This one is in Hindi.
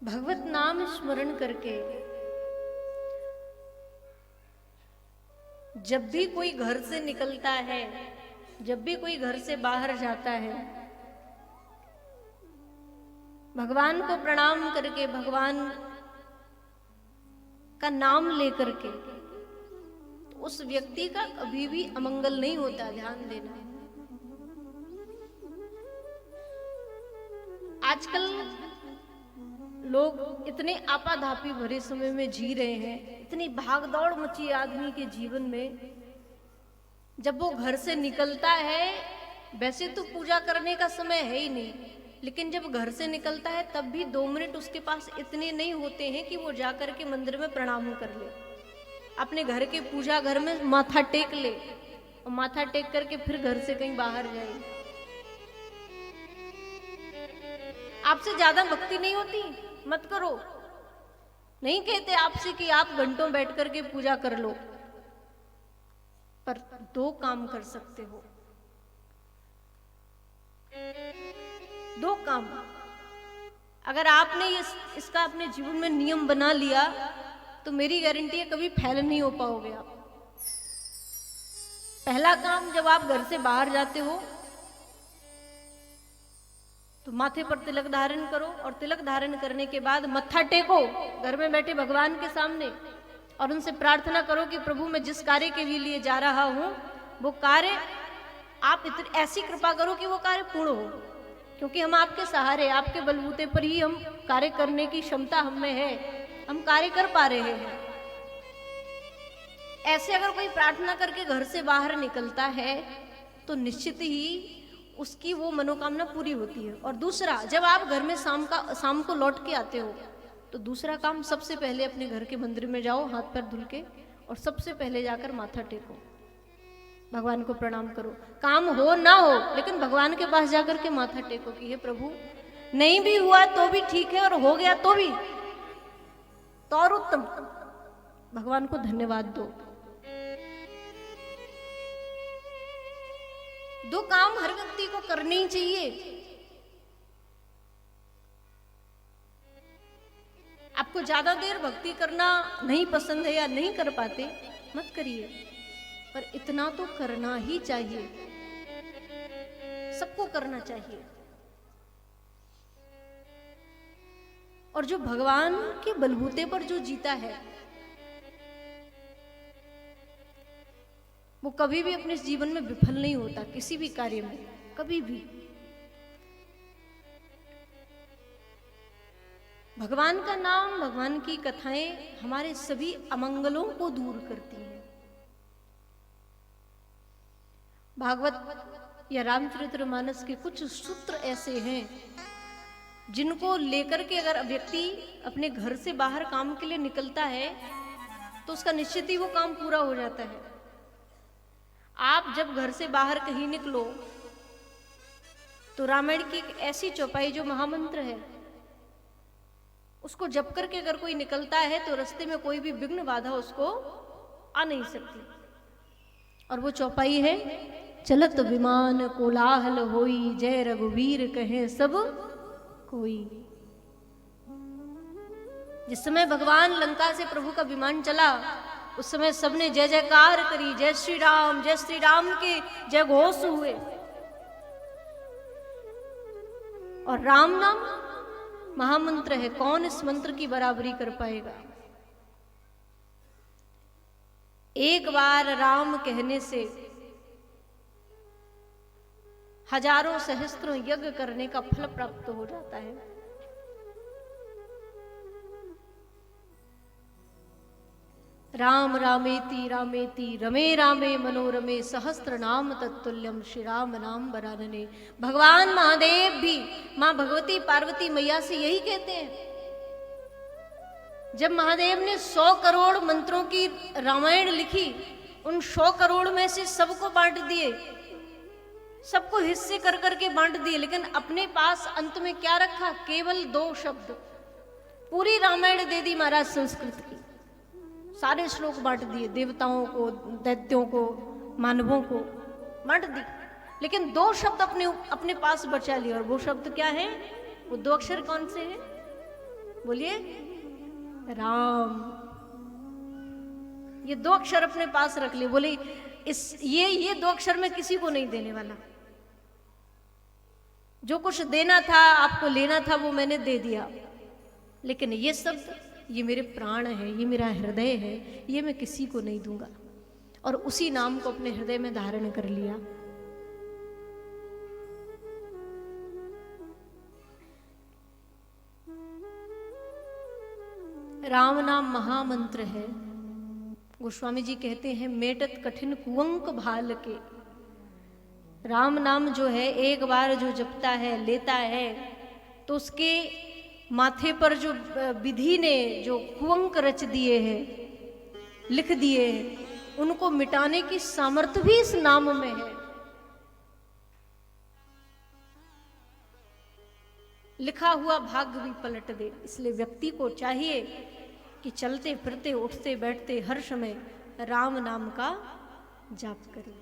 भगवत नाम स्मरण करके जब भी कोई घर से निकलता है, जब भी कोई घर से बाहर जाता है, भगवान को प्रणाम करके, भगवान का नाम लेकर के, तो उस व्यक्ति का कभी भी अमंगल नहीं होता। ध्यान देना। आजकल लोग इतने आपाधापी भरे समय में जी रहे हैं, इतनी भागदौड़ मची है आदमी के जीवन में। जब वो घर से निकलता है, वैसे तो पूजा करने का समय है ही नहीं, लेकिन जब घर से निकलता है तब भी 2 मिनट उसके पास इतने नहीं होते हैं कि वो जाकर के मंदिर में प्रणाम कर ले, अपने घर के पूजा घर में माथा टेक ले और माथा टेक करके फिर घर से कहीं बाहर जाए। आपसे ज्यादा भक्ति नहीं होती, मत करो। नहीं कहते आपसे कि आप घंटों बैठ करके पूजा कर लो, पर 2 काम कर सकते हो। 2 काम अगर आपने इसका अपने जीवन में नियम बना लिया तो मेरी गारंटी है कभी फेल नहीं हो पाओगे आप। पहला काम, जब आप घर से बाहर जाते हो तो माथे पर तिलक धारण करो, और तिलक धारण करने के बाद मत्था टेको घर में बैठे भगवान के सामने और उनसे प्रार्थना करो कि प्रभु मैं जिस कार्य के लिए जा रहा हूं वो कार्य आप ऐसी कृपा करो कि वो कार्य पूर्ण हो, क्योंकि हम आपके सहारे, आपके बलबूते पर ही हम कार्य करने की क्षमता हम में है, हम कार्य कर पा रहे हैं। ऐसे अगर कोई प्रार्थना करके घर से बाहर निकलता है तो निश्चित ही उसकी वो मनोकामना पूरी होती है। और दूसरा, जब आप घर में शाम को लौट के आते हो तो दूसरा काम, सबसे पहले अपने घर के मंदिर में जाओ हाथ पैर धुल के, और सबसे पहले जाकर माथा टेको, भगवान को प्रणाम करो। काम हो ना हो, लेकिन भगवान के पास जाकर के माथा टेको कि हे प्रभु, नहीं भी हुआ तो भी ठीक है, और हो गया तो भी तो और उत्तम, भगवान को धन्यवाद दो। 2 काम हर व्यक्ति को करने ही चाहिए। आपको ज्यादा देर भक्ति करना नहीं पसंद है या नहीं कर पाते, मत करिए, पर इतना तो करना ही चाहिए, सबको करना चाहिए। और जो भगवान के बलबूते पर जो जीता है वो कभी भी अपने जीवन में विफल नहीं होता, किसी भी कार्य में, कभी भी। भगवान का नाम, भगवान की कथाएं हमारे सभी अमंगलों को दूर करती हैं। भागवत या रामचरितमानस के कुछ सूत्र ऐसे हैं जिनको लेकर के अगर व्यक्ति अपने घर से बाहर काम के लिए निकलता है तो उसका निश्चित ही वो काम पूरा हो जाता है। आप जब घर से बाहर कहीं निकलो तो रामायण की एक ऐसी चौपाई जो महामंत्र है, उसको जप करके अगर कोई निकलता है तो रास्ते में कोई भी विघ्न बाधा उसको आ नहीं सकती। और वो चौपाई है, चलत विमान कोलाहल होई, जय रघुवीर कहे सब कोई। जिस समय भगवान लंका से प्रभु का विमान चला उस समय सबने जय जयकार करी, जय श्री राम के जय घोष हुए। और राम नाम महामंत्र है, कौन इस मंत्र की बराबरी कर पाएगा। एक बार राम कहने से हजारों सहस्त्रों यज्ञ करने का फल प्राप्त हो जाता है। राम रामेति रामेति रमे रामे मनोरमे सहस्त्र नाम तत्तुल्यम श्री राम नाम वरानने। भगवान महादेव भी मां भगवती पार्वती मैया से यही कहते हैं। जब महादेव ने 100 करोड़ मंत्रों की रामायण लिखी, उन 100 करोड़ में से सबको बांट दिए, सबको हिस्से कर करके बांट दिए, लेकिन अपने पास अंत में क्या रखा? केवल 2 शब्द। पूरी रामायण दे दी महाराज संस्कृत की, सारे श्लोक बांट दिए, देवताओं को, दैत्यों को, मानवों को बांट दी, लेकिन 2 शब्द अपने पास बचा लिए। और वो शब्द क्या है? वो 2 अक्षर कौन से हैं? बोलिए राम। ये 2 अक्षर अपने पास रख लिए, बोले ये 2 अक्षर में किसी को नहीं देने वाला। जो कुछ देना था, आपको लेना था, वो मैंने दे दिया, लेकिन ये शब्द, ये मेरे प्राण है, ये मेरा हृदय है, ये मैं किसी को नहीं दूंगा। और उसी नाम को अपने हृदय में धारण कर लिया। राम नाम महामंत्र है। गोस्वामी जी कहते हैं, मेटत कठिन कुंवक भाल के। राम नाम जो है, एक बार जो जपता है, लेता है, तो उसके माथे पर जो विधि ने जो कुंवक रच दिए हैं, लिख दिए हैं, उनको मिटाने की सामर्थ्य भी इस नाम में है। लिखा हुआ भाग्य भी पलट दे। इसलिए व्यक्ति को चाहिए कि चलते फिरते, उठते बैठते हर समय राम नाम का जाप करे।